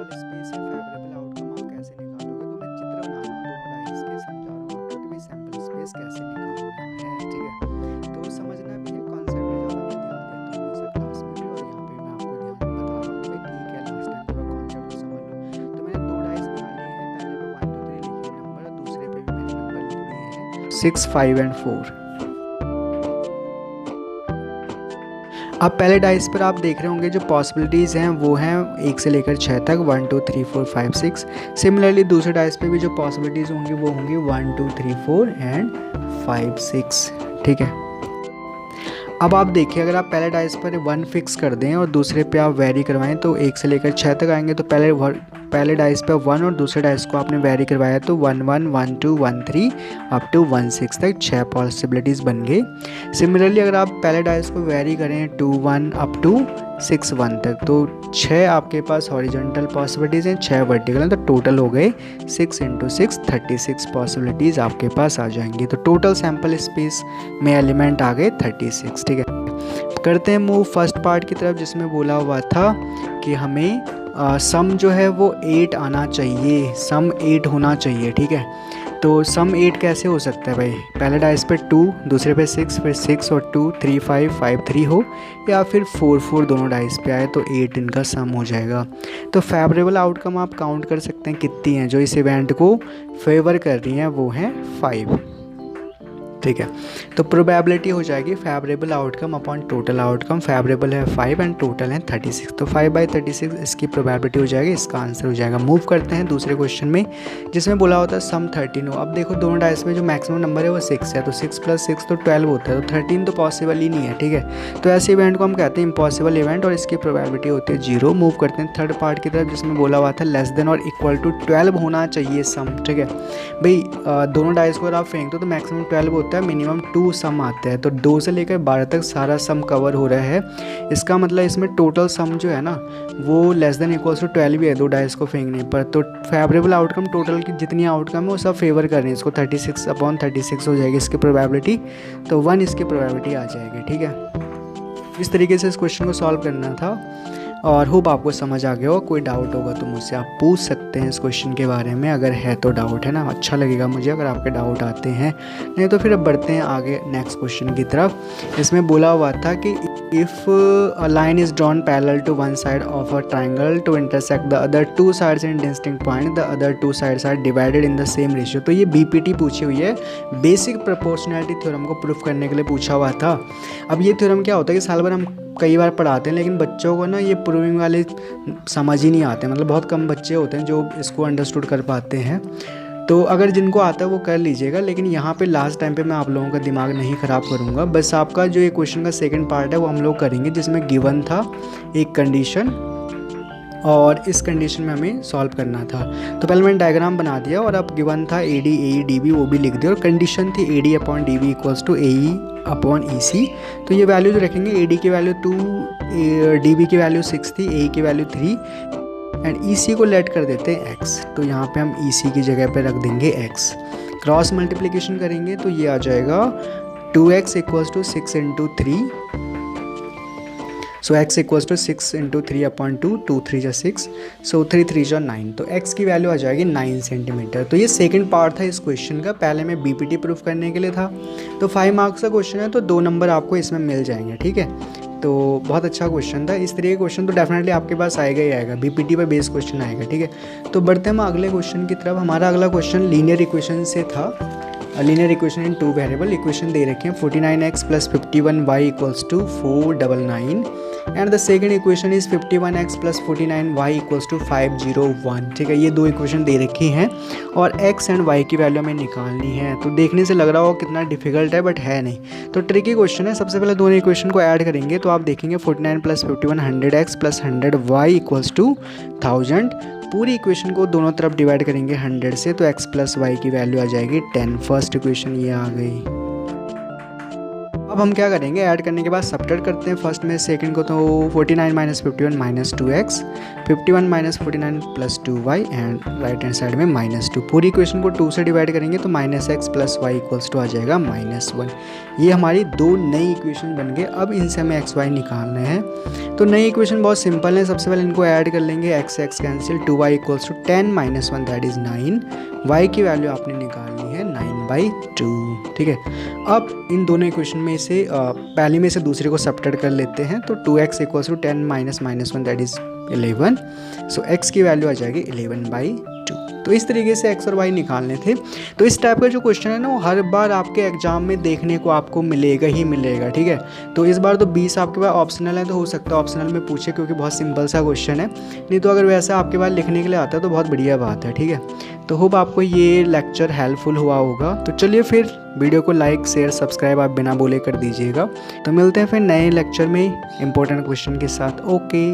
Small space या favourable outcome आप कैसे निकालोगे। तो मैं चित्र बना रहा हूँ दोनों डाइस के, समझा रहा हूँ आपको कि भाई सैम्पल स्पेस कैसे निकालना है। ठीक है, तो समझना भी है, कॉन्सेप्ट पे ज़्यादा मैं ध्यान देता हूँ हमेशा क्लास में भी, और यहाँ पे मैं आपको ध्यान बता रहा हूँ कि भाई ठीक है लास्ट टाइम थोड़ा कॉन्सेप्ट को समझ लो। तो मैंने दो डाइस निकाले हैं, पहले पे 1 2 3 लिखे नंबर, दूसरे पे भी मैंने नंबर लिख दिए हैं 6 5 एंड 4। अब पहले डाइस पर आप देख रहे होंगे जो पॉसिबिलिटीज़ हैं वो हैं 1 से लेकर 6 तक, 1 2 3 4 5 6। सिमिलरली दूसरे डाइस पे भी जो पॉसिबिलिटीज़ होंगी वो होंगी 1 2 3 4 एंड 5 6। ठीक है, अब आप देखिए अगर आप पहले डाइस पर 1 फिक्स कर दें और दूसरे पे आप वेरी करवाएं तो 1 से लेकर 6 तक आएंगे। तो पहले डाइस पे 1 और दूसरे डाइस को आपने वेरी करवाया तो 1 1 1 2 1 3 अप टू 1 6 तक 6 पॉसिबिलिटीज़ बन गई। सिमिलरली अगर आप पहले डाइस को वेरी करें 2 1 अप टू 6 1 तक तो 6 आपके पास हॉरिजॉन्टल पॉसिबिलिटीज़ हैं, 6 वर्टिकल हैं, तो टोटल हो गए 6 इंटू 6 36 पॉसिबिलिटीज़ आपके पास आ जाएंगी। तो टोटल सैम्पल स्पेस में एलिमेंट आ गए 36। ठीक है, करते हैं मूव फर्स्ट पार्ट की तरफ जिसमें बोला हुआ था कि हमें सम जो है वो 8 आना चाहिए, सम 8 होना चाहिए। ठीक है, तो सम 8 कैसे हो सकता है भाई, पहले डाइस पे 2, दूसरे पे 6, फिर 6 और 2 3 5 5 3 हो, या फिर 4 4 दोनों डाइस पे आए तो 8 इनका सम हो जाएगा। तो फेवरेबल आउटकम आप काउंट कर सकते हैं कितनी हैं, जो इस इवेंट को फेवर कर रही हैं वो हैं 5। ठीक है, तो प्रोबेबिलिटी हो जाएगी favourable outcome upon total outcome. Favourable है 5 एंड टोटल है 36, तो 5/36 इसकी प्रोबेबिलिटी हो जाएगी, इसका आंसर हो जाएगा। मूव करते हैं दूसरे क्वेश्चन में जिसमें बोला होता है सम 13 हो। अब देखो दोनों डाइस में जो मैक्सिमम नंबर है वो 6 है, तो 6 + 6 तो 12 होता है, तो 13 तो पॉसिबल ही नहीं है। ठीक है, तो ऐसे इवेंट को हम कहते हैं इम्पॉसिबल इवेंट और इसकी प्रोबेबिलिटी होती है 0। मूव करते हैं थर्ड पार्ट की तरफ जिसमें बोला हुआ था लेस देन और इक्वल टू 12 होना चाहिए सम। ठीक है भाई, दोनों डाइस को अगर आप फेंक दो तो मैक्सिमम 12 होता है, मिनिमम 2 सम आते हैं, तो 2 से लेकर 12 तक सारा सम कवर हो रहा है। इसका मतलब इसमें टोटल सम जो है ना वो लेस देन इक्वल्स टू 12 भी है दो डाइस को फेंकने पर। तो फेवरेबल आउटकम टोटल की जितनी आउटकम है वो सब फेवर कर रही है इसको, 36/36 हो जाएगी इसकी प्रोबेबिलिटी, तो 1 इसकी प्रोबेबिलिटी आ जाएगी। ठीक है, इस तरीके से इस क्वेश्चन को सॉल्व करना था और होप आपको समझ आ गया हो। कोई डाउट होगा तो मुझसे आप पूछ सकते हैं इस क्वेश्चन के बारे में, अगर है तो डाउट है ना, अच्छा लगेगा मुझे अगर आपके डाउट आते हैं। नहीं तो फिर अब बढ़ते हैं आगे नेक्स्ट क्वेश्चन की तरफ। इसमें बोला हुआ था कि if a line is drawn parallel to one side of a triangle to intersect the other 2 sides in distinct point, the other 2 sides are divided in the same ratio. तो ये BPT पूछी हुई है, बेसिक प्रोपोर्शनैलिटी थ्योरम को proof करने के लिए पूछा हुआ था। अब ये थ्योरम क्या होता है कि साल भर हम कई बार पढ़ाते हैं लेकिन बच्चों को ना ये प्रूविंग वाले समझ ही नहीं आते, मतलब बहुत कम बच्चे होते हैं जो इसको अंडरस्टूड कर पाते हैं। तो अगर जिनको आता है वो कर लीजिएगा, लेकिन यहाँ पे लास्ट टाइम पे मैं आप लोगों का दिमाग नहीं ख़राब करूँगा। बस आपका जो ये क्वेश्चन का सेकंड पार्ट है वो हम लोग करेंगे जिसमें गिवन था एक कंडीशन और इस कंडीशन में हमें सॉल्व करना था। तो पहले मैंने डायग्राम बना दिया और अब गिवन था AD AE DB वो भी लिख दिया, और कंडीशन थी AD/DB = AE/EC। तो ये वैल्यू जो रखेंगे, AD की वैल्यू 2, DB की वैल्यू 6 थी, AE की वैल्यू 3 एंड EC को लेट कर देते हैं x। तो यहाँ पे हम EC की जगह पे रख देंगे x। क्रॉस मल्टीप्लिकेशन करेंगे तो ये आ जाएगा 2x = 6 × 3। सो x = 6 × 3/2, 2 3 6, सो 3 3 9, तो x की वैल्यू आ जाएगी 9 सेंटीमीटर। तो ये सेकंड पार्ट था इस क्वेश्चन का, पहले में बीपीटी प्रूफ करने के लिए था। तो 5 मार्क्स का क्वेश्चन है तो 2 नंबर आपको इसमें मिल जाएंगे। ठीक है, तो बहुत अच्छा क्वेश्चन था। इस तरह के क्वेश्चन तो डेफिनेटली आपके पास आएगा ही आएगा, बीपीटी पर बेस्ड क्वेश्चन आएगा। ठीक है, तो बढ़ते हैं हम अगले क्वेश्चन की तरफ। हमारा अगला क्वेश्चन लीनियर इक्वेशन से था। Linear equation in 2 variable equation दे रखे हैं 49x + 51y = 499 and the second equation is 51x + 49y = 501। ठीक है, ये 2 इक्वेशन दे रखी हैं और x एंड y की वैल्यू हमें निकालनी है। तो देखने से लग रहा हो कितना डिफिकल्ट है, बट है नहीं, तो ट्रिकी क्वेश्चन है। सबसे पहले दोनों इक्वेशन को ऐड करेंगे तो आप देखेंगे 49 + 51 100x + 100y = 1000। पूरी इक्वेशन को दोनों तरफ डिवाइड करेंगे 100 से, तो x + y की वैल्यू आ जाएगी 10। फर्स्ट इक्वेशन ये आ गई। अब हम क्या करेंगे, ऐड करने के बाद सब्ट्रैक्ट करते हैं फर्स्ट में सेकंड को, तो 49 minus 51 minus 2x, 51 minus 49 plus 2y and right hand side में -2। पूरी इक्वेशन को 2 से डिवाइड करेंगे तो -x plus y equals to आ जाएगा -1। ये हमारी दो नई इक्वेशन बन गए। अब इनसे हमें एक्स वाई निकालने हैं। तो नई इक्वेशन बहुत सिंपल है, सबसे पहले इनको ऐड कर लेंगे, x x cancel, 2y equals to 10 minus 1 that is 9। y की वैल्यू आपने निकालनी है 9/2, ठीक है। अब इन दोनों इक्वेशन में से पहली में से दूसरे को सब्ट्रैक्ट कर लेते हैं, तो 2x equals to 10 minus -1 that is 11। So x की वैल्यू आ जाएगी 11/2। तो इस तरीके से x और y निकालने थे। तो इस टाइप का जो क्वेश्चन है ना, वो हर बार आपके एग्जाम में देखने को आपको मिलेगा ही मिलेगा, ठीक है। तो इस बार तो 20 आपके पास ऑप्शनल है, तो हो सकता है ऑप्शनल में पूछे, क्योंकि बहुत सिंपल सा क्वेश्चन है। नहीं तो अगर वैसा आपके पास लिखने के लिए आता है तो बहुत बढ़िया बात है, ठीक है। तो होप आपको ये लेक्चर हेल्पफुल हुआ होगा। तो चलिए फिर वीडियो को लाइक शेयर सब्सक्राइब आप बिना बोले कर दीजिएगा। तो मिलते हैं फिर नए लेक्चर में इंपॉर्टेंट क्वेश्चन के साथ। ओके।